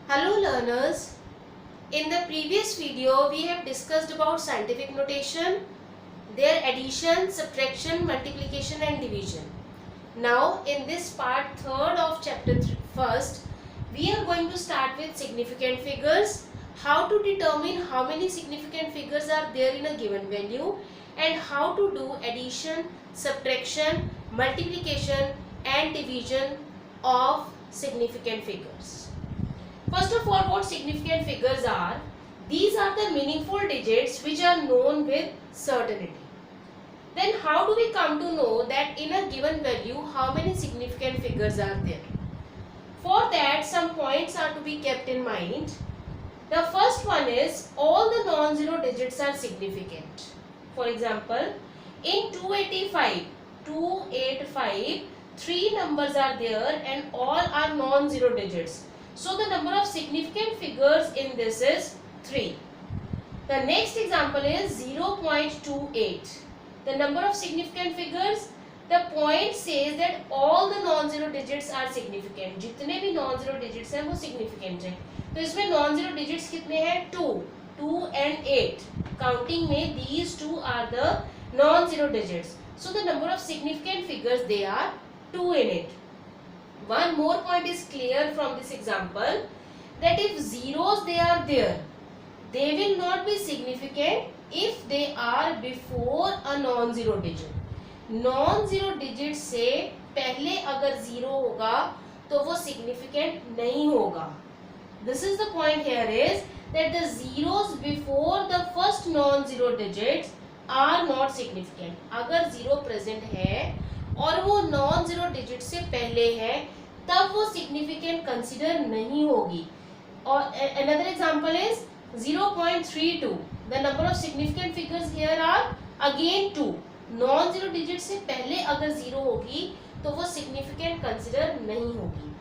Hello learners, in the previous video we have discussed about scientific notation, their addition, subtraction, multiplication and division. Now in this part 3rd of chapter 1st, we are going to start with significant figures, how to determine how many significant figures are there in a given value and how to do addition, subtraction, multiplication and division of significant figures. First of all, what significant figures are? These are the meaningful digits which are known with certainty. Then how do we come to know that in a given value how many significant figures are there? For that, some points are to be kept in mind. The first one is all the non-zero digits are significant. For example, in 285, 3 numbers are there and all are non-zero digits. So the number of significant figures in this is 3. The next example is 0.28. The number of significant figures, the point says that all the non-zero digits are significant. जितने भी non-zero digits हैं वो significant हैं. तो इसमें non-zero digits कितने हैं? 2 and 8. Counting में these two are the non-zero digits. So the number of significant figures, they are 2 in it. One more point is clear from this example, that if zeros they are there, they will not be significant if they are before a non-zero digit. Non-zero digit से पहले अगर zero होगा तो वो significant नहीं होगा. This is the point here is that the zeros before the first non-zero digits are not significant. अगर zero present है और वो non-zero digit से पहले है तब वो significant consider नहीं होगी. और another example is 0.32. The number of significant figures here are again 2. Non-zero digit से पहले अगर 0 होगी तो वो significant consider नहीं होगी.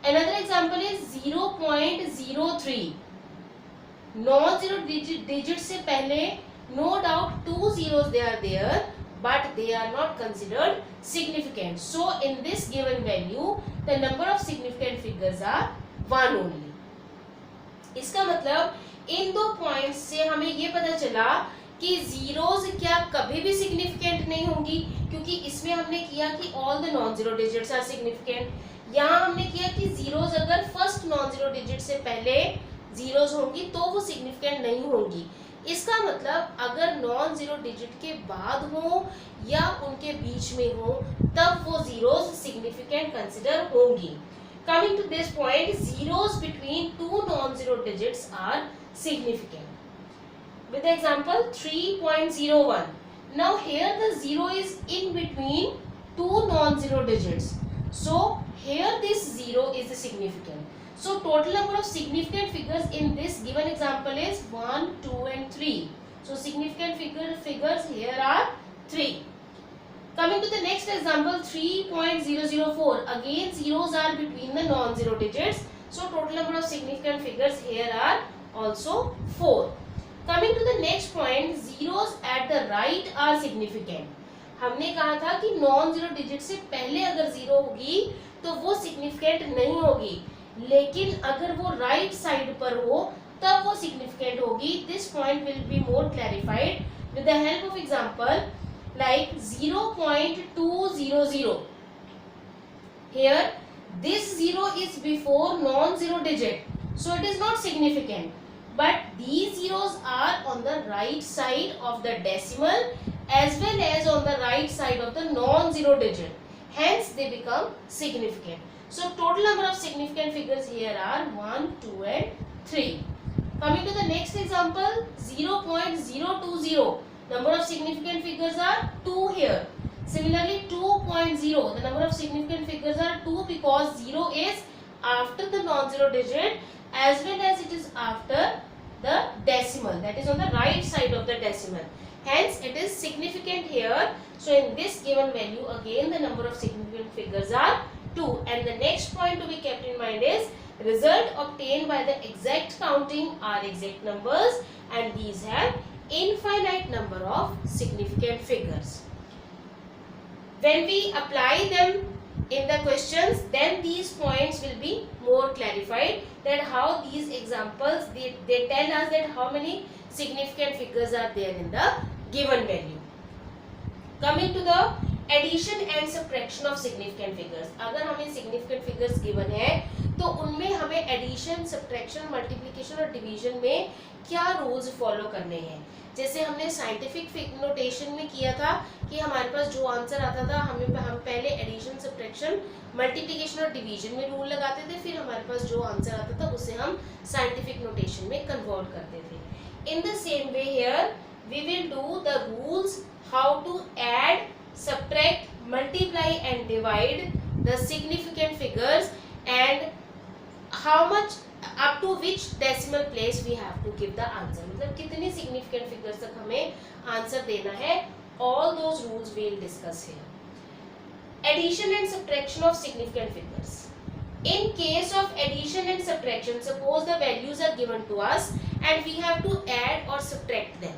Another example is 0.03. Non-zero digit से पहले no doubt 2 zeros they are there, but they are not considered significant. So in this given value, the number of significant figures are 1 only. इसका मतलब इन दो points से हमें ये पता चला कि जीरोस क्या कभी भी सिग्निफिकेंट नहीं होंगी, क्योंकि इसमें हमने किया कि all the non zero digits are significant. यहाँ हमने किया कि जीरोस अगर फर्स्ट नॉन जीरो डिजिट से पहले जीरोस होंगी तो वो सिग्निफिकेंट नहीं होंगी. इसका मतलब अगर नॉन जीरो डिजिट के बाद हो या उनके बीच में हो तब वो जीरोस सिग्निफिकेंट कंसिडर होंगी. Coming to this point, zeros between two non-zero digits are significant. With the example 3.01. Now here the zero is in between two non-zero digits. So here this zero is significant. So total number of significant figures in this given example is 1, 2 and 3. So significant figures here are 3. Coming to the next example 3.004. Again zeros are between the non-zero digits. So total number of significant figures here are also 4. Coming to the next point, zeros at the right are significant. हमने कहा था कि non-zero digit से पहले अगर zero होगी तो वो significant नहीं होगी, लेकिन अगर वो right side पर हो तब वो significant होगी. This point will be more clarified with the help of example like 0.200. Here this 0 is before non-zero digit, so it is not significant, but these zeros are on the right side of the decimal as well as on the right side of the non-zero digit, hence they become significant. So total number of significant figures here are 1, 2 and 3. Coming to the next example 0.020. Number of significant figures are 2 here. Similarly 2.0. The number of significant figures are 2 because 0 is after the non-zero digit as well as it is after the decimal, that is on the right side of the decimal. Hence it is significant here. So in this given value again the number of significant figures are 2. And the next point to be kept in mind is result obtained by the exact counting are exact numbers and these have infinite number of significant figures. When we apply them in the questions, then these points will be more clarified. that how these examples they tell us that how many significant figures are there in the given value. Coming to the addition and subtraction of significant figures, अगर हमें significant figures given है तो उनमें हमें addition, subtraction, multiplication और division में क्या rules follow करने हैं. जैसे हमने साइंटिफिक नोटेशन में किया था कि हमारे पास जो आंसर आता था हम पहले एडिशन, सब्ट्रैक्शन, मल्टीप्लिकेशन और डिवीजन में रूल लगाते थे, फिर हमारे पास जो आंसर आता था उसे हम साइंटिफिक नोटेशन में कन्वर्ट करते थे. In the same way here we will do the rules how to add, subtract, multiply and divide the significant figures and how much up to which decimal place we have to give the answer. मतलब कितने significant figures तक हमें answer देना है. All those rules we will discuss here. Addition and subtraction of significant figures. In case of addition and subtraction, suppose the values are given to us and we have to add or subtract them.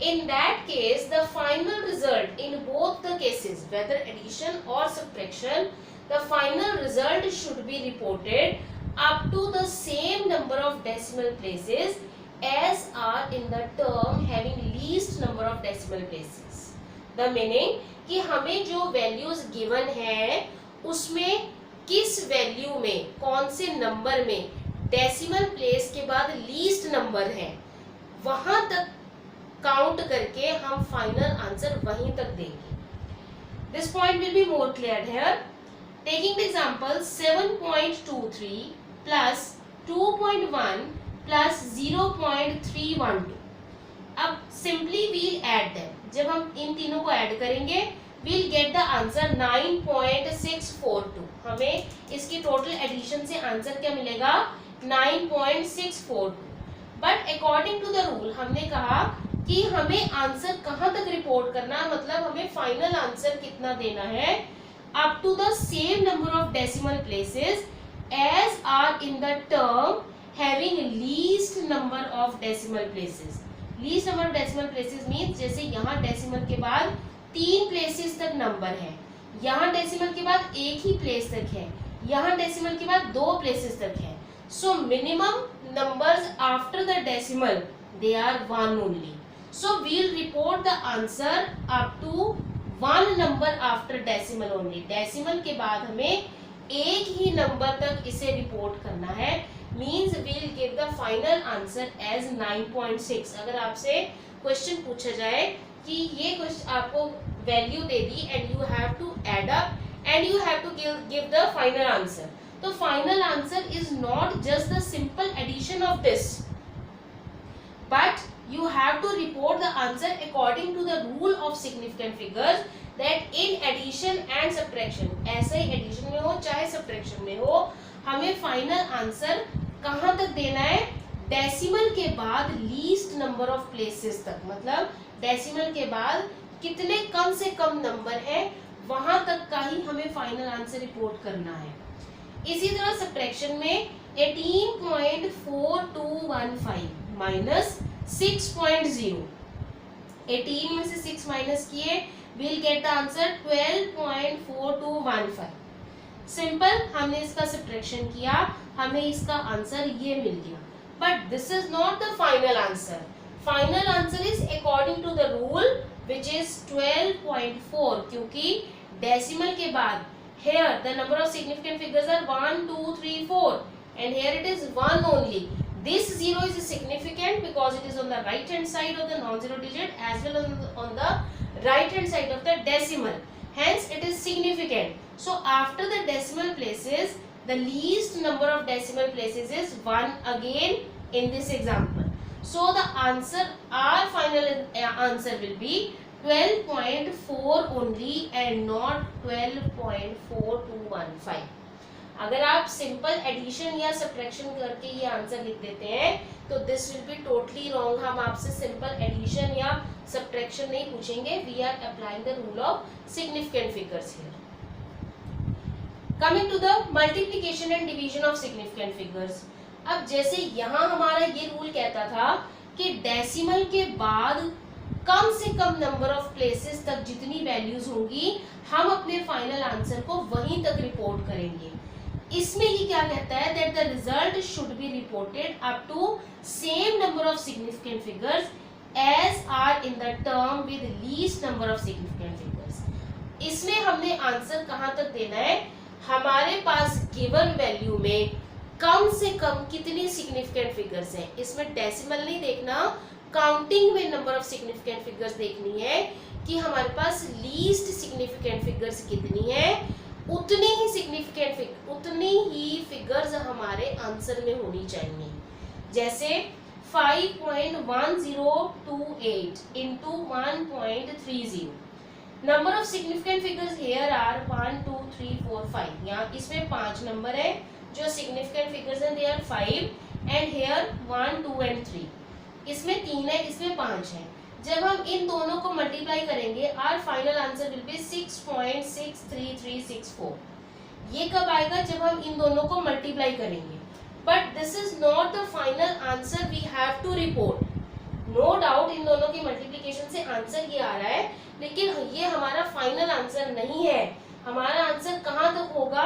In that case, the final result in both the cases, whether addition or subtraction, the final result should be reported up to the same number of decimal places as are in the term having least number of decimal places. The meaning कि हमें जो values given है उसमें किस value में, कौन से number में decimal place के बाद least number है, वहां तक काउंट करके हम फाइनल आंसर वहीं तक देंगे. This point will be more clear here. Taking the example 7.23 plus 2.1 plus 0.312. अब सिंपली वील ऐड देम. जब हम इन तीनों को ऐड करेंगे वील गेट द आंसर 9.642. हमें इसकी टोटल एडिशन से आंसर क्या मिलेगा? 9.642. But according to the rule हमने कहा कि हमें आंसर कहां तक रिपोर्ट करना है, मतलब हमें फाइनल आंसर कितना देना है, up to the same number of decimal places as are in the term having least number of decimal places. Least number of decimal places means जैसे यहाँ डेसिमल के बाद 3 प्लेसेस तक नंबर है, यहाँ डेसिमल के बाद एक ही प्लेस तक है, यहाँ डेसिमल के बाद 2 प्लेसेस तक है. So minimum numbers after the decimal they are 1 only. So we'll report the answer up to 1 number after decimal only. Decimal के बाद हमें एक ही नंबर तक इसे रिपोर्ट करना है. Means we'll give the final answer as 9.6. अगर आपसे क्वेश्चन पूछा जाए कि ये क्वेश्चन आपको value they the and you have to add up and you have to give the final answer. तो final answer is not just the simple addition of this, but you have to report the answer according to the rule of significant figures that in addition and subtraction, ऐसे ही addition में हो चाहे subtraction में हो, हमें final answer कहां तक देना है? डेसिमल के बाद लीस्ट नंबर ऑफ प्लेसेस तक. मतलब डेसिमल के बाद कितने कम से कम नंबर है वहां तक का ही हमें फाइनल आंसर रिपोर्ट करना है. इसी तरह सब्ट्रैक्शन में 18.4215 माइनस 6.0, 18 में से 6 माइनस किए will get the answer 12.4215. Simple, हमने इसका सब्ट्रैक्शन किया, हमें इसका आंसर ये मिल गया. But this is not the final answer. Final answer is according to the rule which is 12.4, क्योंकि डेसिमल के बाद here the number of significant figures are 1 2 3 4 and here it is 1 only. This 0 is significant because it is on the right hand side of the non-zero digit as well as on the right hand side of the decimal, hence it is significant. So after the decimal places the least number of decimal places is 1 again in this example. So the answer, our final answer will be 12.4 only and not 12.4215. अगर आप simple addition या subtraction करके ये answer लिख देते हैं तो this will be totally wrong. हम आपसे सिंपल एडिशन या सब्ट्रैक्शन नहीं पूछेंगे. We are applying the rule of significant figures here. Coming to the multiplication and division of significant figures. अब जैसे यहाँ हमारा ये रूल कहता था कि डेसिमल के बाद कम से कम नंबर ऑफ प्लेसेस तक जितनी वैल्यूज होंगी हम अपने फाइनल आंसर को वहीं तक रिपोर्ट करेंगे. इसमें ये क्या कहता है that the result should be reported up to same number of significant figures as are in the term with least number of significant figures. इसमें हमने आंसर कहां तक देना है, हमारे पास गिवन वैल्यू में कम से कम कितनी सिग्निफिकेंट फिगर्स हैं। इसमें डेसिमल नहीं देखना, काउंटिंग में नंबर ऑफ सिग्निफिकेंट फिगर्स देखनी है कि हमारे पास लीस्ट सिग्निफिकेंट फिगर्स कितनी है, उतनी ही फिगर्स हमारे आंसर में होनी चाहिए। जैसे 5.1028 into 1.30, number of significant figures here are 1 2 3 4 5। यहाँ इसमें 5 नंबर है जो सिग्निफिकेंट फिगर्स हैं, they are 5 and here 1 2 and 3। इसमें 3 है, इसमें 5 है। जब हम इन दोनों को मल्टीप्लाई करेंगे our final answer will be 6.63364। ये कब आएगा, जब हम इन दोनों को मल्टीप्लाई करेंगे। But this is not the final answer we have to report. No doubt in दोनों की मल्टीप्लिकेशन से आंसर ये आ रहा है, लेकिन ये हमारा फाइनल आंसर नहीं है। हमारा आंसर कहाँ तक होगा,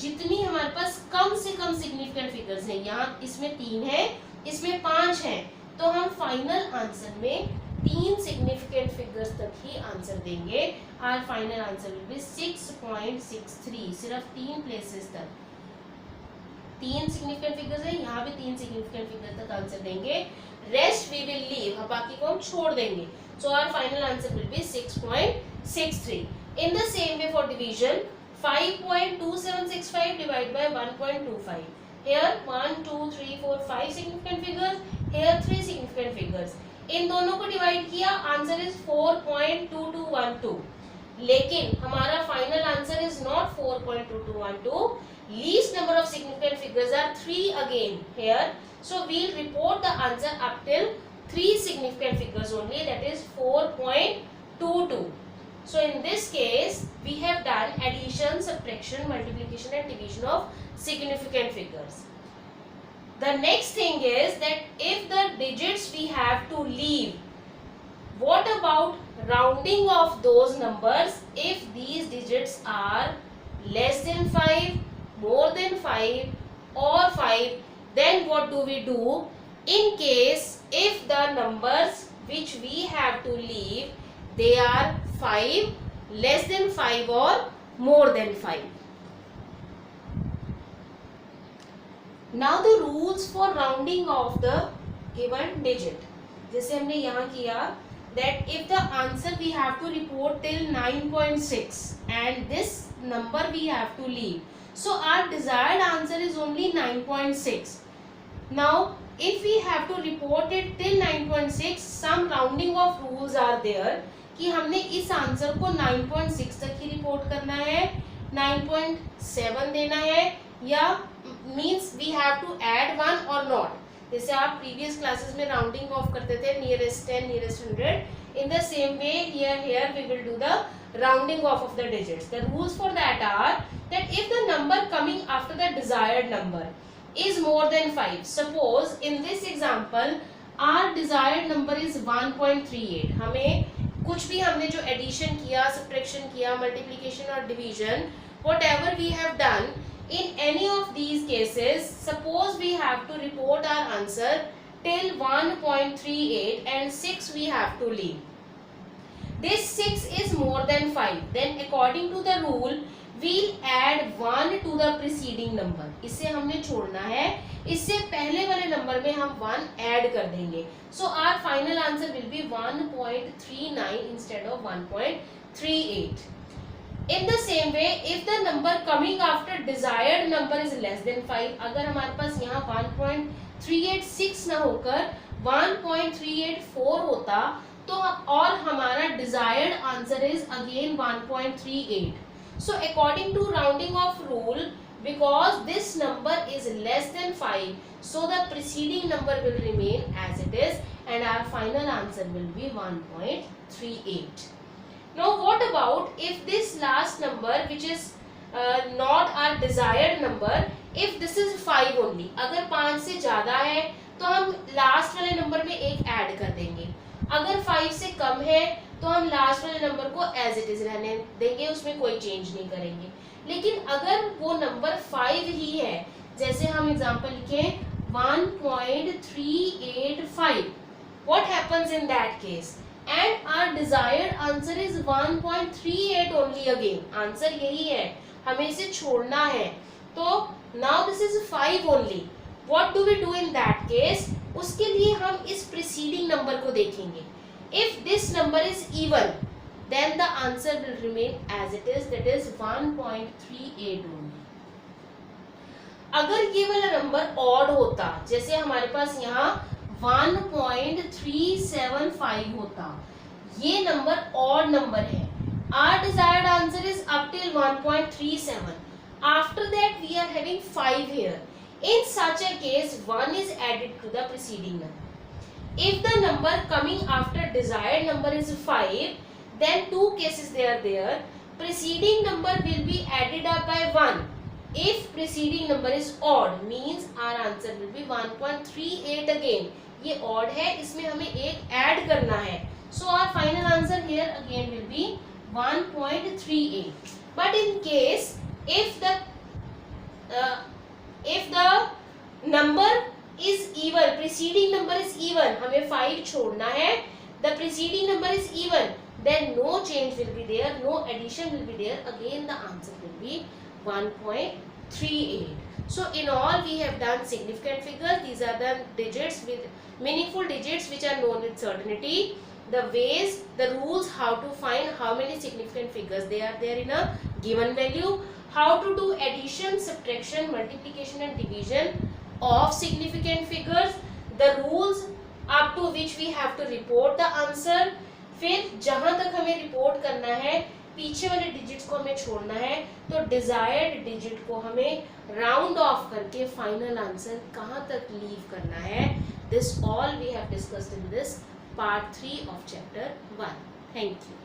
जितनी हमारे पास कम से कम सिग्निफिकेंट फिगर्स हैं। यहाँ इसमें 3 है, इसमें 5 है, तो हम फाइनल आंसर में 3 सिग्निफिकेंट फिगर्स तक ही आंसर देंगे। Our final answer will be 6.63। सिर्फ 3 प्लेसेस तक 3 सिग्निफिकेंट फिगर्स है, यहाँ भी 3 सिग्निफिकेंट फिगर्स तक आंसर देंगे। रेस्ट वी विल लीव, बाकी को हम छोड़ देंगे। So our final answer will be 6.63। In the same way for division 5.2765 divided by 1.25. Here 1 2 3 4 5 significant figures, here 3 significant figures. इन दोनों को डिवाइड किया, आंसर इज 4.2212। लेकिन हमारा final answer is not 4.2212। Least number of significant figures are 3 again here, so we'll report the answer up till 3 significant figures only, that is 4.22. So in this case we have done addition, subtraction, multiplication and division of significant figures. The next thing is that if the digits we have to leave, what about rounding of those numbers? If these digits are less than 5, more than 5 or 5, then what do we do? In case if the numbers which we have to leave, they are 5, less than 5 or more than 5. Now the rules for rounding of the given digit. जैसे हमने यहाँ किया that if the answer we have to report till 9.6 and this number we have to leave, so our desired answer is only 9.6. Now if we have to report it till 9.6, some rounding of rules are there कि हमने इस answer को 9.6 तक ही report करना है, 9.7 देना है, या means we have to add 1 और नॉट। जैसे आप प्रीवियस क्लासेस में राउंडिंग ऑफ करते थे nearest 10, nearest 100, in the same way here we will do the rounding off of the digits. The rules for that are that if the number coming after the desired number is more than 5, suppose in this example our desired number is 1.38, हमें कुछ भी हमने जो addition किया, subtraction किया, multiplication और division, whatever we have done, in any of these cases, suppose we have to report our answer till 1.38 and 6 we have to leave. This 6 is more than 5, then according to the rule we'll add 1 to the preceding number. इसे हमने छोड़ना है, इससे पहले वाले number में हम 1 add कर देंगे। So our final answer will be 1.39 instead of 1.38. In the same way, if the number coming after desired number is less than 5, अगर हमारे पास यहाँ 1.386 ना होकर 1.384 होता तो और हमारा desired answer is again 1.38. So according to rounding off rule, because this number is less than 5, so the preceding number will remain as it is and our final answer will be 1.38. Now what about if this last number which is not our desired number, if this is 5 only, अगर 5 से ज़्यादा है तो हम last वाले number में एक add कर देंगे, अगर 5 से कम है तो हम लास्ट वाले नंबर को एज इट इज रहने देंगे, उसमें कोई चेंज नहीं करेंगे। लेकिन अगर वो नंबर 5 ही है, जैसे हम एग्जांपल लिखें 1.385, what happens in that case? And our desired answer is 1.38 only again. Answer यही है, हमें इसे छोड़ना है. तो now this is 5 only. What do we do in that case? उसके लिए हम इस preceding number को देखेंगे. If this number is even, then the answer will remain as it is, that is 1.38 only. अगर ये वाला नंबर odd होता, जैसे हमारे पास यहाँ 1.375 होता, ये नंबर odd नंबर है. Our desired answer is up till 1.37. After that we are having 5 here. In such a case, 1 is added to the preceding number. If the number coming after desired number is 5, then two cases they are there. Preceding number will be added up by 1. If preceding number is odd, means our answer will be 1.38 again. ये odd है, इसमें हमें एक add करना है. So our final answer here again will be 1.38. But in case if the number is even, preceding number is even, हमें 5 छोड़ना है, the preceding number is even, then no change will be there, no addition will be there, again the answer will be 1.38. So in all we have done significant figures. These are the digits with meaningful digits which are known with certainty. The ways, the rules how to find how many significant figures they are there in a given value, how to do addition, subtraction, multiplication and division of significant figures, the rules up to which we have to report the answer. फिर जहां तक हमें report करना है, पीछे वाले digits को हमें छोड़ना है, तो डिजायर्ड डिजिट को हमें राउंड ऑफ करके फाइनल आंसर कहां तक लीव करना है. This all we have discussed in this part 3 of chapter 1. Thank you.